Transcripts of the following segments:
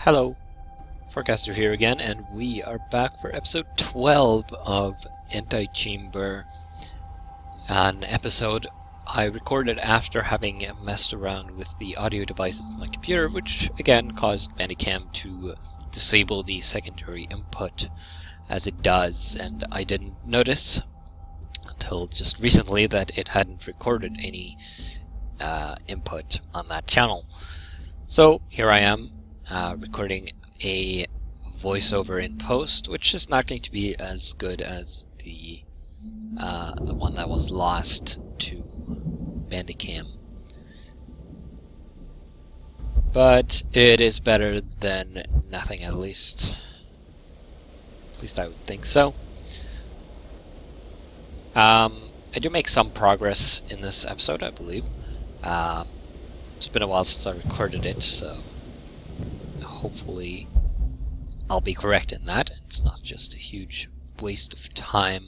Hello, Forecaster here again, and we are back for episode 12 of Antichamber, an episode I recorded after having messed around with the audio devices on my computer, which again caused Antichamber to disable the secondary input as it does, and I didn't notice until just recently that it hadn't recorded any input on that channel. So here I am recording a voiceover in post, which is not going to be as good as the one that was lost to Bandicam, but it is better than nothing. At least I would think so. I do make some progress in this episode, I believe. It's been a while since I recorded it, so hopefully I'll be correct in that. It's not just a huge waste of time.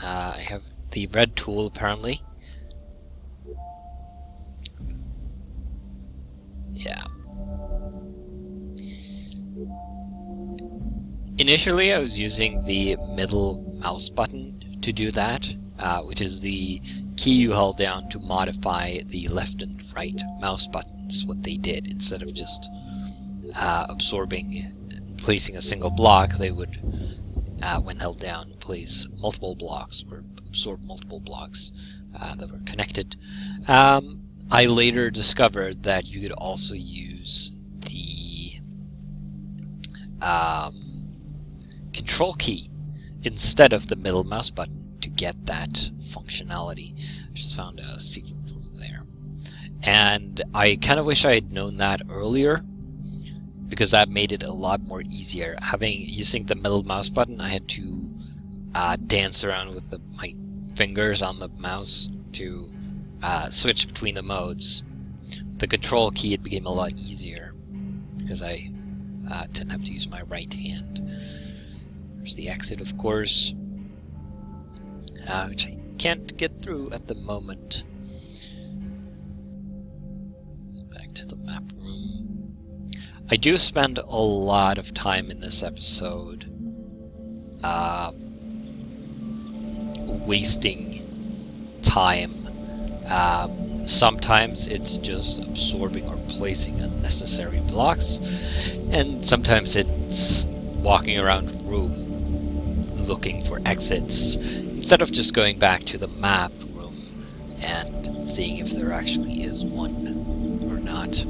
I have the red tool apparently. Yeah. Initially I was using the middle mouse button to do that, which is the key you hold down to modify the left and right mouse buttons, what they did. Instead of just placing a single block, they would, when held down, place multiple blocks or absorb multiple blocks that were connected. I later discovered that you could also use the control key instead of the middle mouse button to get that functionality. I just found a secret from there, and I kind of wish I had known that earlier, because that made it a lot more easier. Using the middle mouse button, I had to dance around with my fingers on the mouse to switch between the modes. With the control key, it became a lot easier because I didn't have to use my right hand. There's the exit, of course, which I can't get through at the moment. Back to the map room. I do spend a lot of time in this episode wasting time. Sometimes it's just absorbing or placing unnecessary blocks, and sometimes it's walking around the room looking for exits instead of just going back to the map room and seeing if there actually is one or not,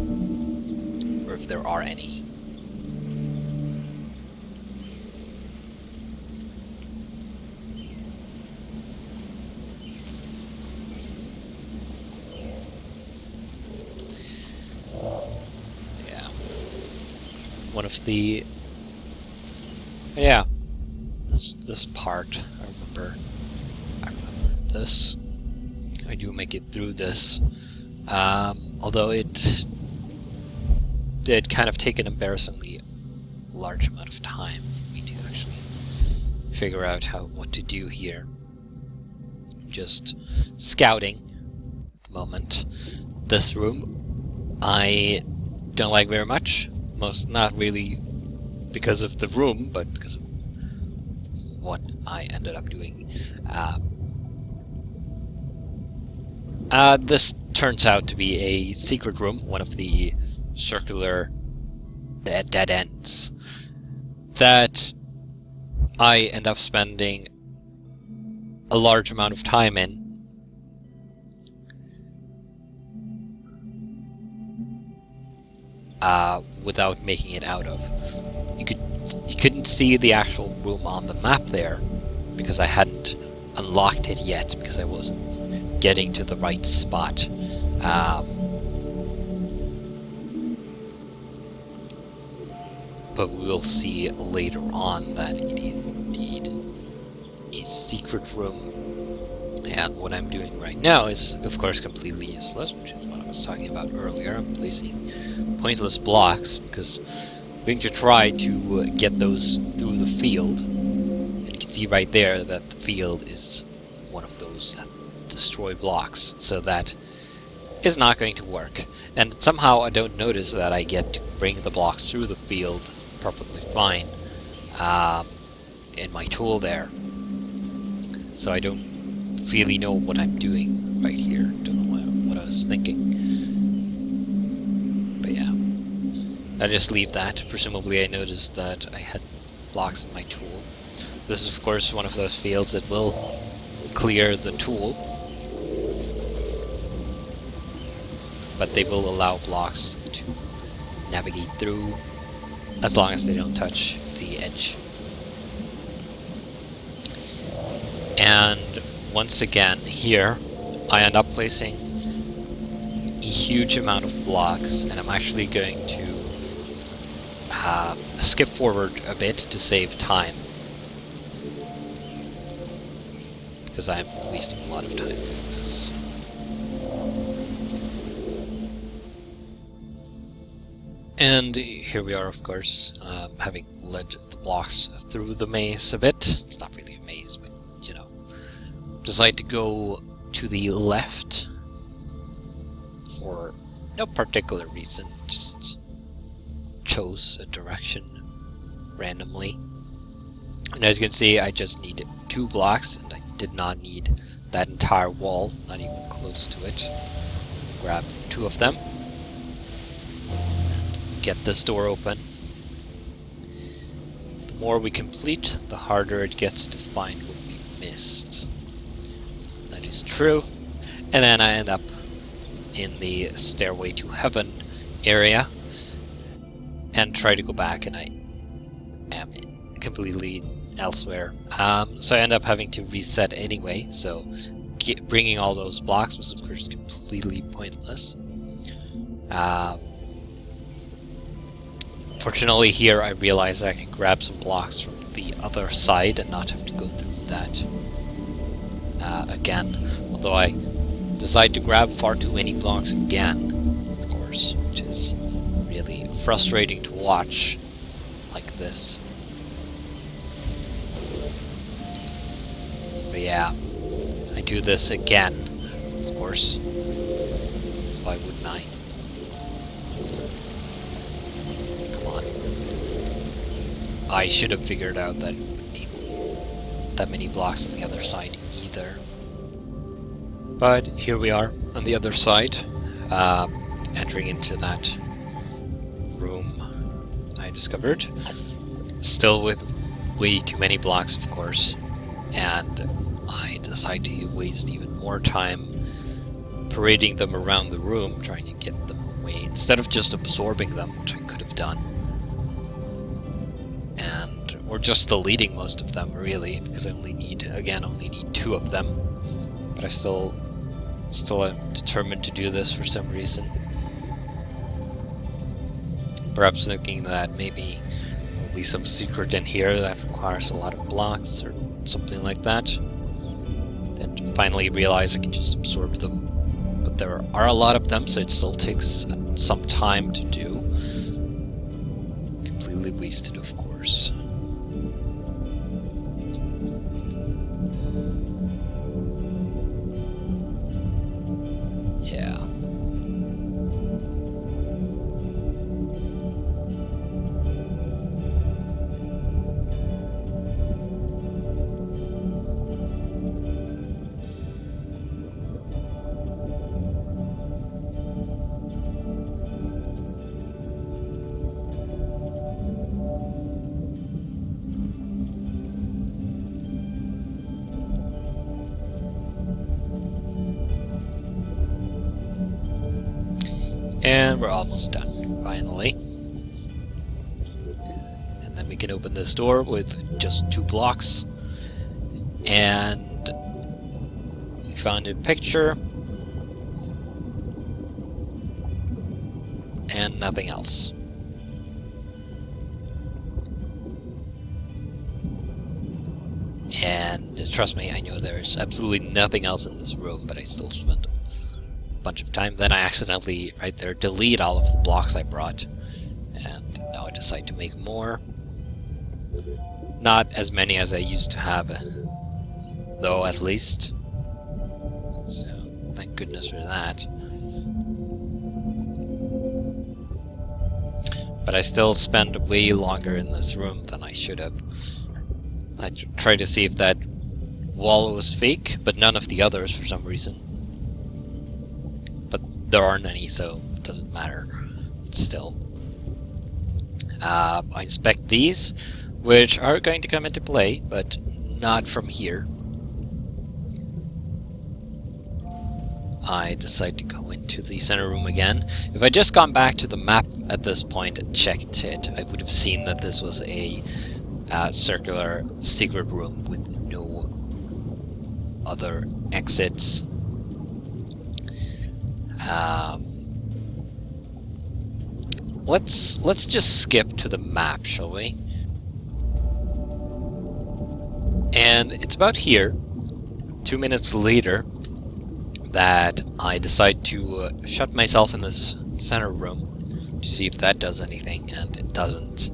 or if there are any. Yeah. One of the... Yeah. This part, I remember this. I do make it through this, although it did kind of take an embarrassingly large amount of time for me to actually figure out what to do here. I'm just scouting at the moment. This room I don't like very much, not really because of the room, but because of what I ended up doing. This turns out to be a secret room, one of the circular dead ends that I end up spending a large amount of time in. Without making it out of. You couldn't see the actual room on the map there because I hadn't unlocked it yet, because I wasn't getting to the right spot. But we will see later on that it is indeed a secret room. And what I'm doing right now is, of course, completely useless, which is what I was talking about earlier. I'm placing pointless blocks because I'm going to try to get those through the field. And you can see right there that the field is one of those destroy blocks, so that is not going to work. And somehow I don't notice that I get to bring the blocks through the field perfectly fine in my tool there. So I don't really know what I'm doing right here. Don't know what I was thinking. But yeah, I just leave that. Presumably I noticed that I had blocks in my tool. This is of course one of those fields that will clear the tool, but they will allow blocks to navigate through as long as they don't touch the edge. And once again here I end up placing a huge amount of blocks, and I'm actually going to skip forward a bit to save time, because I'm wasting a lot of time doing this. And here we are, of course, having led the blocks through the maze a bit. It's not really a maze, but you know. Decide to go to the left for no particular reason, just chose a direction randomly. And as you can see, I just need 2 blocks, and I did not need that entire wall, not even close to it. Grab 2 of them. Get this door open. The more we complete, the harder it gets to find what we missed. That is true. And then I end up in the Stairway to Heaven area and try to go back, and I am completely elsewhere. So I end up having to reset anyway, so bringing all those blocks was of course completely pointless. Fortunately here I realized I can grab some blocks from the other side and not have to go through that again, although I decide to grab far too many blocks again, of course, which is really frustrating to watch like this. But yeah, I do this again, of course, so why wouldn't I? I should have figured out that I wouldn't need that many blocks on the other side either. But here we are on the other side, entering into that room I discovered. Still with way too many blocks, of course, and I decide to waste even more time parading them around the room, trying to get them away, instead of just absorbing them, which I could have done. Or just deleting most of them, really, because I only need 2 of them. But I still am determined to do this for some reason. Perhaps thinking that maybe there'll be some secret in here that requires a lot of blocks or something like that. Then finally realize I can just absorb them. But there are a lot of them, so it still takes some time to do. Completely wasted, of course. And we're almost done, finally. And then we can open this door with just 2 blocks. And we found a picture. And nothing else. And trust me, I know there's absolutely nothing else in this room, but I still spent bunch of time. Then I accidentally right there delete all of the blocks I brought, and now I decide to make more. Not as many as I used to have, though, at least, so thank goodness for that. But I still spent way longer in this room than I should have. I tried to see if that wall was fake, but none of the others for some reason. But there aren't any, so it doesn't matter. Still. I inspect these, which are going to come into play, but not from here. I decide to go into the center room again. If I just gone back to the map at this point and checked it, I would have seen that this was a circular secret room with no other exits. Let's just skip to the map, shall we? And it's about here, 2 minutes later, that I decide to shut myself in this center room to see if that does anything, and it doesn't.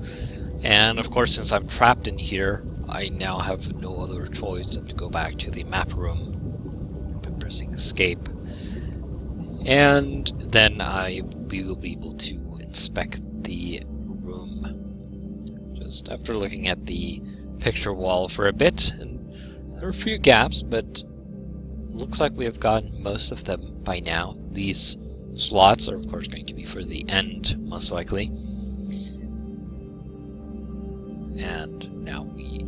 And of course, since I'm trapped in here, I now have no other choice than to go back to the map room by pressing escape. And then we will be able to inspect the room. Just after looking at the picture wall for a bit, and there are a few gaps, but looks like we have gotten most of them by now. These slots are of course going to be for the end, most likely. And now we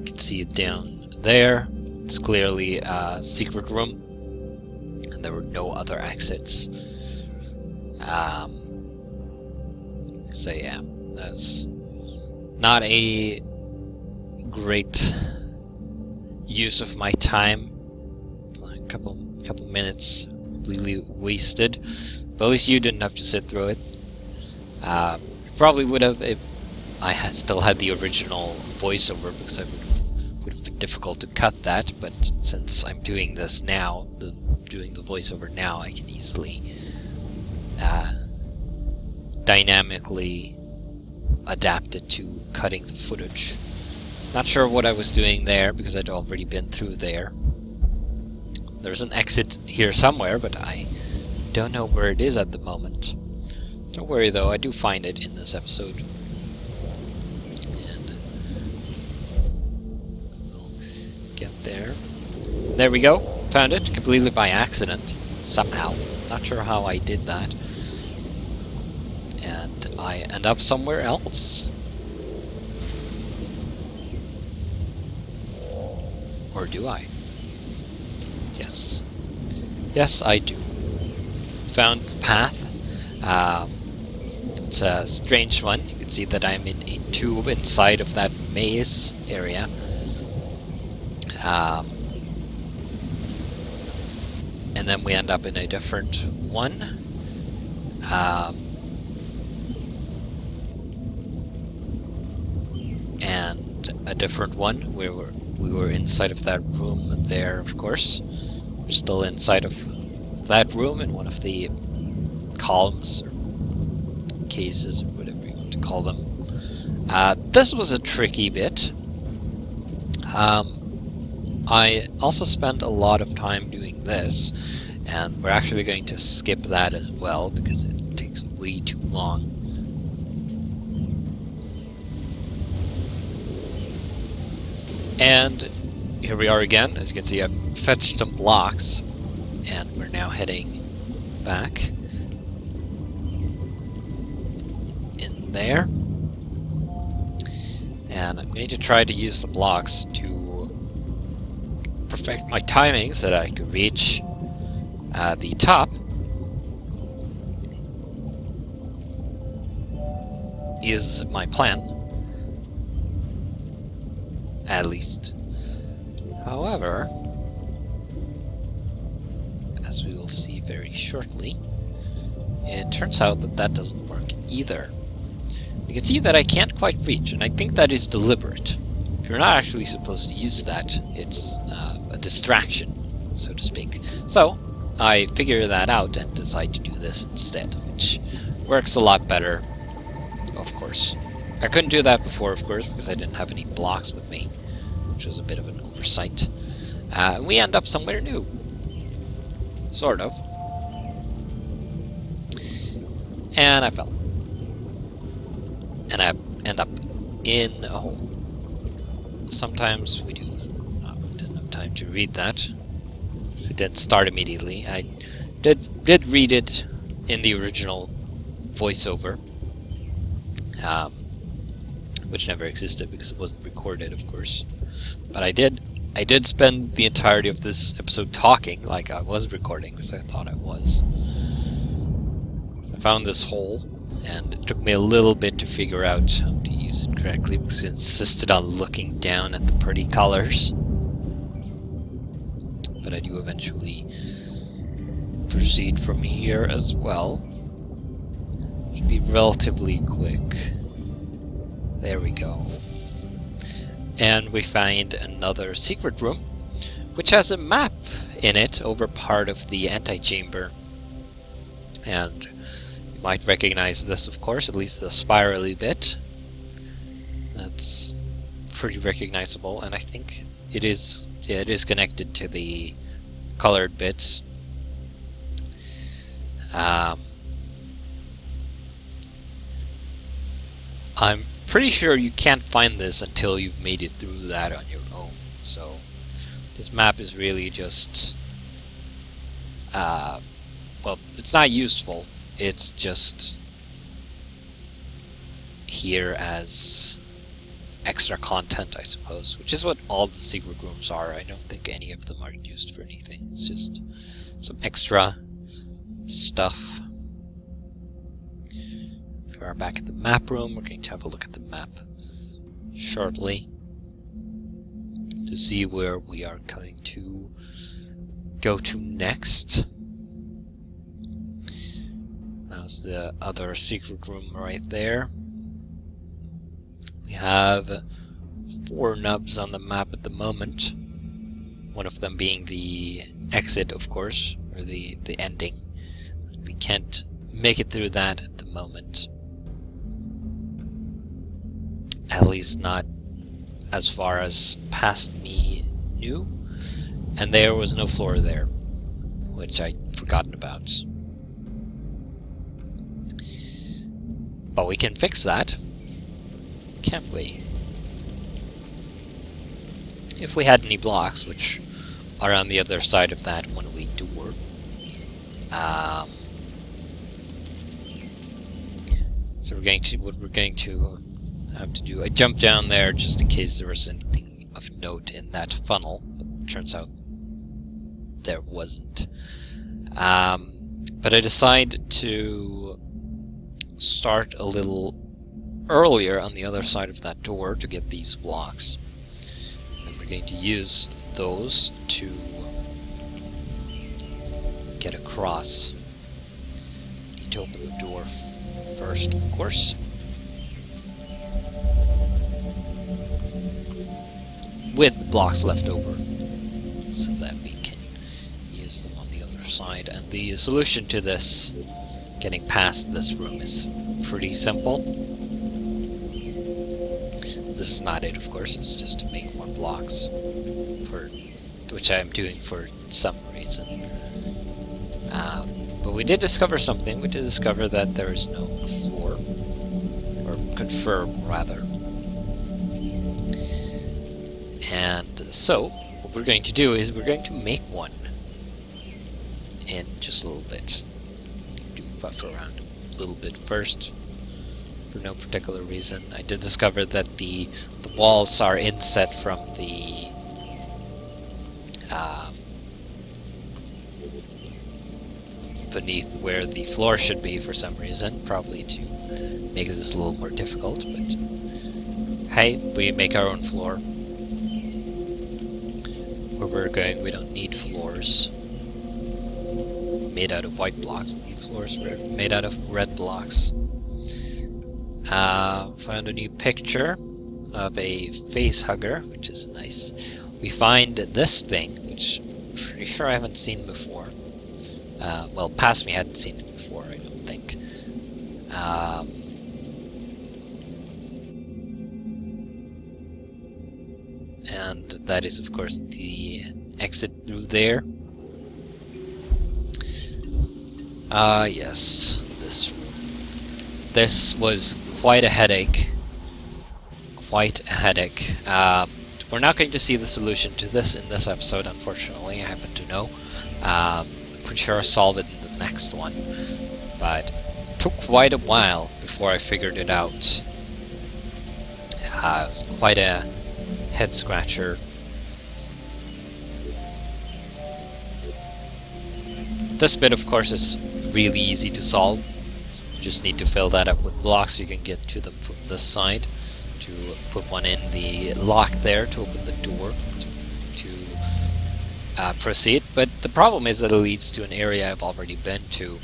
can see it down there. It's clearly a secret room, and there were no other exits. So yeah, that's not a great use of my time. A couple minutes completely wasted, but at least you didn't have to sit through it. Probably would have if I had still had the original voiceover, because it would have been difficult to cut that. But since I'm doing this now, doing the voiceover now, I can easily dynamically adapt it to cutting the footage. Not sure what I was doing there, because I'd already been through there. There's an exit here somewhere, but I don't know where it is at the moment. Don't worry though, I do find it in this episode. And we'll get there. There we go. Found it completely by accident. Somehow. Not sure how I did that. And I end up somewhere else. Or do I? Yes. Yes, I do. Found the path. It's a strange one. You can see that I'm in a tube inside of that maze area. And then we end up in a different one. And a different one. We were inside of that room there, of course. We're still inside of that room in one of the columns or cases or whatever you want to call them. This was a tricky bit. I also spent a lot of time doing this, and we're actually going to skip that as well because it takes way too long. And here we are again. As you can see, I've fetched some blocks, and we're now heading back in there. And I'm going to try to use the blocks to perfect my timing so that I could reach the top. Is my plan. At least. However, as we will see very shortly, it turns out that that doesn't work either. You can see that I can't quite reach, and I think that is deliberate. If you're not actually supposed to use that, it's a distraction, so to speak. So, I figure that out and decide to do this instead, which works a lot better, of course. I couldn't do that before, of course, because I didn't have any blocks with me, which was a bit of an oversight. We end up somewhere new. Sort of. And I fell. and I end up in a hole. Sometimes we do. Didn't have time to read that, so it didn't start immediately. I did read it in the original voiceover, which never existed because it wasn't recorded, of course. But I did spend the entirety of this episode talking like I was recording, because I thought I was. I found this hole, and it took me a little bit to figure out how to use it correctly, because it insisted on looking down at the pretty colors. But I do eventually proceed from here as well. Should be relatively quick. There we go. And we find another secret room, which has a map in it over part of the Antichamber. And you might recognize this, of course, at least the spirally bit. That's pretty recognizable, and I think it is connected to the colored bits. I'm pretty sure you can't find this until you've made it through that on your own. So this map is really just well, it's not useful. It's just here as extra content, I suppose, which is what all the secret rooms are. I don't think any of them are used for anything. It's just some extra stuff. If we are back at the map room, we're going to have a look at the map shortly to see where we are going to go to next. That's the other secret room right there. We have 4 nubs on the map at the moment. One of them being the exit, of course, or the ending. We can't make it through that at the moment. At least not as far as past me knew. And there was no floor there, which I'd forgotten about. But we can fix that, can't we? If we had any blocks, which are on the other side of that one-way door. So what we're going to have to do, I jumped down there just in case there was anything of note in that funnel, but turns out there wasn't. But I decided to start a little earlier on the other side of that door to get these blocks. And we're going to use those to get across. Need to open the door first, of course. With blocks left over, so that we can use them on the other side. And the solution to this, getting past this room, is pretty simple. This is not it, of course, it's just to make more blocks, which I am doing for some reason. But we did discover something. We did discover that there is no floor, or confirm, rather. And so, what we're going to do is we're going to make one in just a little bit. Do fuss around a little bit first, for no particular reason. I did discover that the walls are inset from the beneath where the floor should be for some reason, probably to make this a little more difficult, but hey, we make our own floor. Where we're going, we don't need floors made out of white blocks. We need floors made out of red blocks. Found a new picture of a face hugger, which is nice. We find this thing, which I'm pretty sure I haven't seen before. Well, past me hadn't seen it before, I don't think. And that is, of course, the exit through there. Yes, this room. This was quite a headache. Quite a headache. We're not going to see the solution to this in this episode, unfortunately. I happen to know. Pretty sure I'll solve it in the next one. But it took quite a while before I figured it out. It was quite a head scratcher. This bit, of course, is really easy to solve. You just need to fill that up with blocks so you can get to them from this side. To put one in the lock there to open the door to proceed. But the problem is that it leads to an area I've already been to.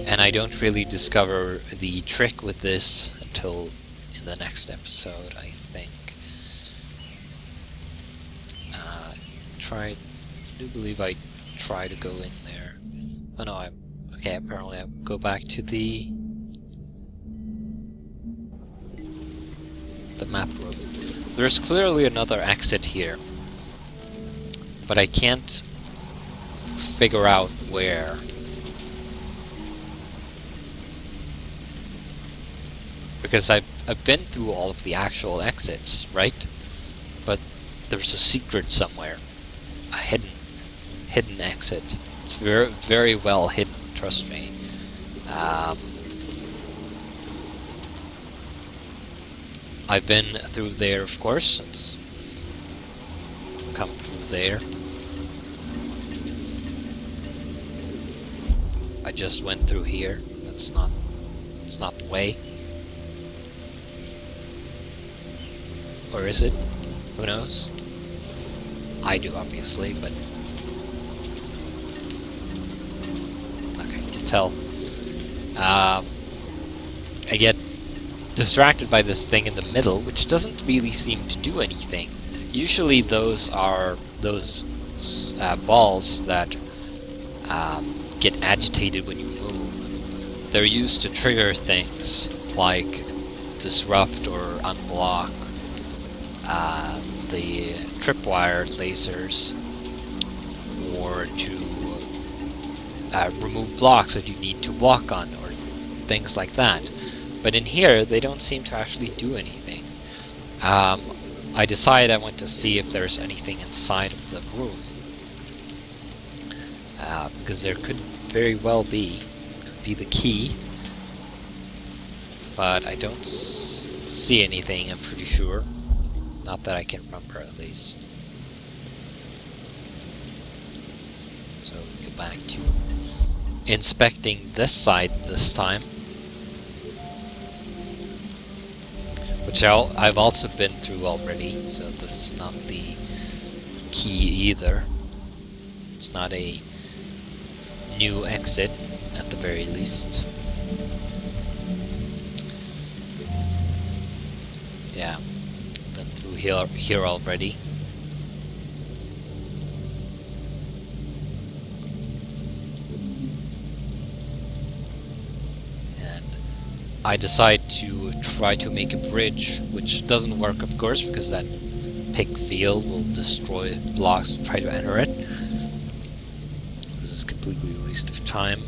And I don't really discover the trick with this until in the next episode, I think. I do believe I try to go in there. Oh no, okay, apparently I go back to the map room. There's clearly another exit here, but I can't figure out where. Because I've been through all of the actual exits, right? But there's a secret somewhere. A hidden exit. It's very, very well hidden, trust me. I've been through there, of course. Let's come through there. I just went through here. It's not the way. Or is it? Who knows? I do, obviously, but not going to tell. I get distracted by this thing in the middle, which doesn't really seem to do anything. Usually those are those balls that get agitated when you move. They're used to trigger things like disrupt or unblock the tripwire lasers, or to remove blocks that you need to walk on, or things like that. But in here, they don't seem to actually do anything. I decided I want to see if there's anything inside of the room, because there could very well be. Could be the key, but I don't see anything, I'm pretty sure. Not that I can remember, at least. So go back to inspecting this side this time, which I've also been through already, so this is not the key either. It's not a new exit, at the very least. Yeah. Here already. And I decide to try to make a bridge, which doesn't work, of course, because that pig field will destroy blocks to try to enter it. This is completely a waste of time.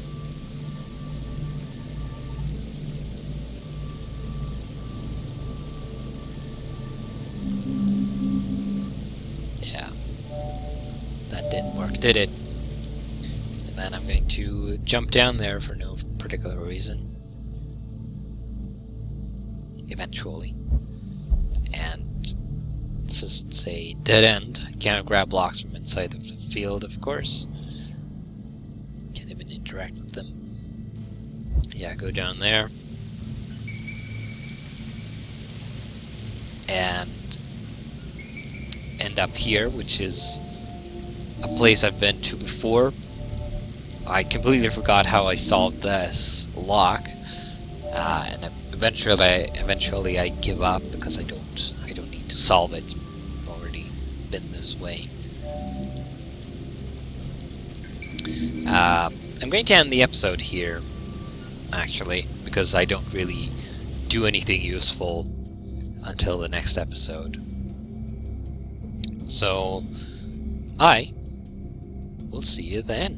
Didn't work, did it? And then I'm going to jump down there for no particular reason. Eventually. And since it's a dead end, I can't grab blocks from inside of the field, of course. Can't even interact with them. Yeah, go down there. And end up here, which is a place I've been to before. I completely forgot how I solved this lock, and eventually I give up because I don't need to solve it. I've already been this way. I'm going to end the episode here, actually, because I don't really do anything useful until the next episode. So I will see you then.